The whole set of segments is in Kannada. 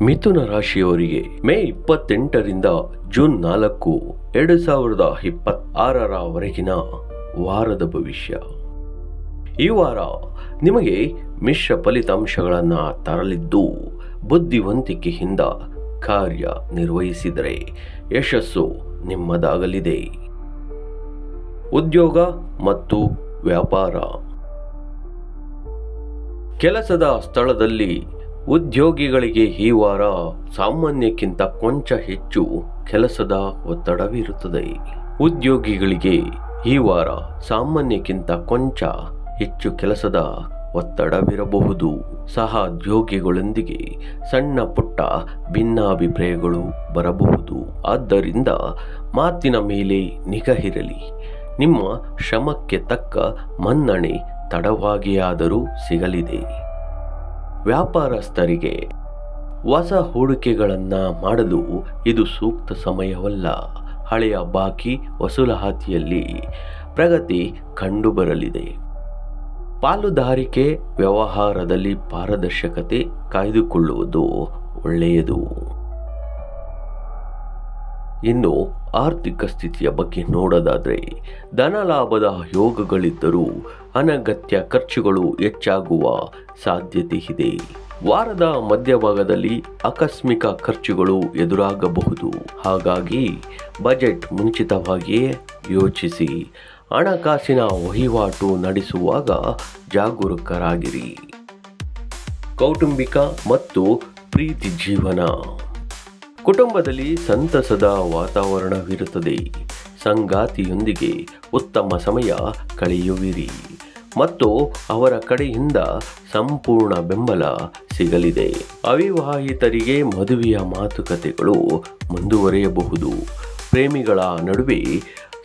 ಮಿಥುನ ರಾಶಿಯವರಿಗೆ ಮೇ 28ರಿಂದ ಜೂನ್ 4, 2026 ವಾರದ ಭವಿಷ್ಯ. ಈ ವಾರ ನಿಮಗೆ ಮಿಶ್ರ ಫಲಿತಾಂಶಗಳನ್ನು ತರಲಿದ್ದು, ಬುದ್ಧಿವಂತಿಕೆಯಿಂದ ಕಾರ್ಯ ನಿರ್ವಹಿಸಿದರೆ ಯಶಸ್ಸು ನಿಮ್ಮದಾಗಲಿದೆ. ಉದ್ಯೋಗ ಮತ್ತು ವ್ಯಾಪಾರ. ಕೆಲಸದ ಸ್ಥಳದಲ್ಲಿ ಉದ್ಯೋಗಿಗಳಿಗೆ ಈ ವಾರ ಸಾಮಾನ್ಯಕ್ಕಿಂತ ಕೊಂಚ ಹೆಚ್ಚು ಕೆಲಸದ ಒತ್ತಡವಿರುತ್ತದೆ. ಉದ್ಯೋಗಿಗಳಿಗೆ ಈ ವಾರ ಸಾಮಾನ್ಯಕ್ಕಿಂತ ಕೊಂಚ ಹೆಚ್ಚು ಕೆಲಸದ ಒತ್ತಡವಿರಬಹುದು. ಸಹೋದ್ಯೋಗಿಗಳೊಂದಿಗೆ ಸಣ್ಣ ಪುಟ್ಟ ಭಿನ್ನಾಭಿಪ್ರಾಯಗಳು ಬರಬಹುದು. ಆದ್ದರಿಂದ ಮಾತಿನ ಮೇಲೆ ನಿಗಾ ಇರಲಿ. ನಿಮ್ಮ ಶ್ರಮಕ್ಕೆ ತಕ್ಕ ಮನ್ನಣೆ ತಡವಾಗಿಯಾದರೂ ಸಿಗಲಿದೆ. ವ್ಯಾಪಾರಸ್ಥರಿಗೆ ಹೊಸ ಹೂಡಿಕೆಗಳನ್ನು ಮಾಡಲು ಇದು ಸೂಕ್ತ ಸಮಯವಲ್ಲ. ಹಳೆಯ ಬಾಕಿ ವಸೂಲಾತಿಯಲ್ಲಿ ಪ್ರಗತಿ ಕಂಡುಬರಲಿದೆ. ಪಾಲುದಾರಿಕೆ ವ್ಯವಹಾರದಲ್ಲಿ ಪಾರದರ್ಶಕತೆ ಕಾಯ್ದುಕೊಳ್ಳುವುದು ಒಳ್ಳೆಯದು. ಇನ್ನು ಆರ್ಥಿಕ ಸ್ಥಿತಿಯ ಬಗ್ಗೆ ನೋಡೋದಾದರೆ, ಧನಲಾಭದ ಯೋಗಗಳಿದ್ದರೂ ಅನಗತ್ಯ ಖರ್ಚುಗಳು ಹೆಚ್ಚಾಗುವ ಸಾಧ್ಯತೆ ಇದೆ. ವಾರದ ಮಧ್ಯಭಾಗದಲ್ಲಿ ಆಕಸ್ಮಿಕ ಖರ್ಚುಗಳು ಎದುರಾಗಬಹುದು. ಹಾಗಾಗಿ ಬಜೆಟ್ ಮುಂಚಿತವಾಗಿಯೇ ಯೋಚಿಸಿ. ಹಣಕಾಸಿನ ವಹಿವಾಟು ನಡೆಸುವಾಗ ಜಾಗರೂಕರಾಗಿರಿ. ಕೌಟುಂಬಿಕ ಮತ್ತು ಪ್ರೀತಿ ಜೀವನ. ಕುಟುಂಬದಲ್ಲಿ ಸಂತಸದ ವಾತಾವರಣವಿರುತ್ತದೆ. ಸಂಗಾತಿಯೊಂದಿಗೆ ಉತ್ತಮ ಸಮಯ ಕಳೆಯುವಿರಿ ಮತ್ತು ಅವರ ಕಡೆಯಿಂದ ಸಂಪೂರ್ಣ ಬೆಂಬಲ ಸಿಗಲಿದೆ. ಅವಿವಾಹಿತರಿಗೆ ಮದುವೆಯ ಮಾತುಕತೆಗಳು ಮುಂದುವರಿಯಬಹುದು. ಪ್ರೇಮಿಗಳ ನಡುವೆ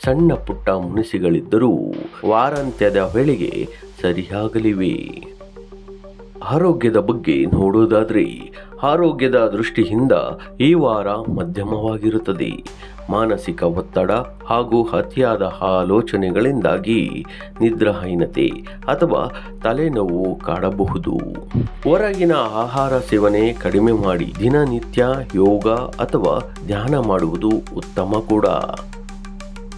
ಸಣ್ಣ ಪುಟ್ಟ ಮುನಿಸಿಗಳಿದ್ದರೂ ವಾರಾಂತ್ಯದ ವೇಳೆಗೆ ಸರಿಯಾಗಲಿವೆ. ಆರೋಗ್ಯದ ಬಗ್ಗೆ ನೋಡೋದಾದರೆ, ಆರೋಗ್ಯದ ದೃಷ್ಟಿಯಿಂದ ಈ ವಾರ ಮಧ್ಯಮವಾಗಿರುತ್ತದೆ. ಮಾನಸಿಕ ಒತ್ತಡ ಹಾಗೂ ಅತಿಯಾದ ಆಲೋಚನೆಗಳಿಂದಾಗಿ ನಿದ್ರಾಹೀನತೆ ಅಥವಾ ತಲೆನೋವು ಕಾಡಬಹುದು. ಹೊರಗಿನ ಆಹಾರ ಸೇವನೆ ಕಡಿಮೆ ಮಾಡಿ ದಿನನಿತ್ಯ ಯೋಗ ಅಥವಾ ಧ್ಯಾನ ಮಾಡುವುದು ಉತ್ತಮ ಕೂಡ.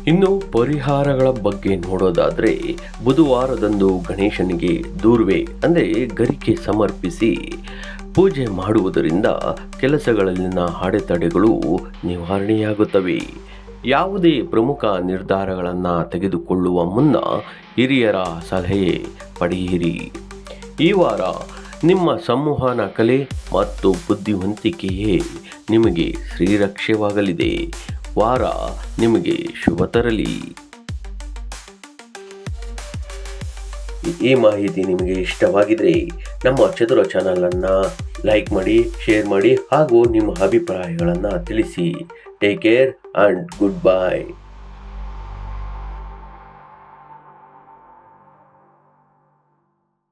ಇನ್ನು ಪರಿಹಾರಗಳ ಬಗ್ಗೆ ನೋಡೋದಾದರೆ, ಬುಧವಾರದಂದು ಗಣೇಶನಿಗೆ ದೂರ್ವೆ ಅಂದರೆ ಗರಿಕೆ ಸಮರ್ಪಿಸಿ ಪೂಜೆ ಮಾಡುವುದರಿಂದ ಕೆಲಸಗಳಲ್ಲಿನ ಅಡೆತಡೆಗಳು ನಿವಾರಣೆಯಾಗುತ್ತವೆ. ಯಾವುದೇ ಪ್ರಮುಖ ನಿರ್ಧಾರಗಳನ್ನು ತೆಗೆದುಕೊಳ್ಳುವ ಮುನ್ನ ಹಿರಿಯರ ಸಲಹೆ ಪಡೆಯಿರಿ. ಈ ವಾರ ನಿಮ್ಮ ಸಂವಹನ ಕಲೆ ಮತ್ತು ಬುದ್ಧಿವಂತಿಕೆಯೇ ನಿಮಗೆ ಶ್ರೀರಕ್ಷೆವಾಗಲಿದೆ. ವಾರ ನಿಮಗೆ ಶುಭ ತರಲಿ. ಈ ಮಾಹಿತಿ ನಿಮಗೆ ಇಷ್ಟವಾಗಿದ್ರೆ ನಮ್ಮ ಚತುರ ಚಾನಲನ್ನು ಲೈಕ್ ಮಾಡಿ, ಶೇರ್ ಮಾಡಿ ಹಾಗೂ ನಿಮ್ಮ ಅಭಿಪ್ರಾಯಗಳನ್ನು ತಿಳಿಸಿ. Take care and good bye.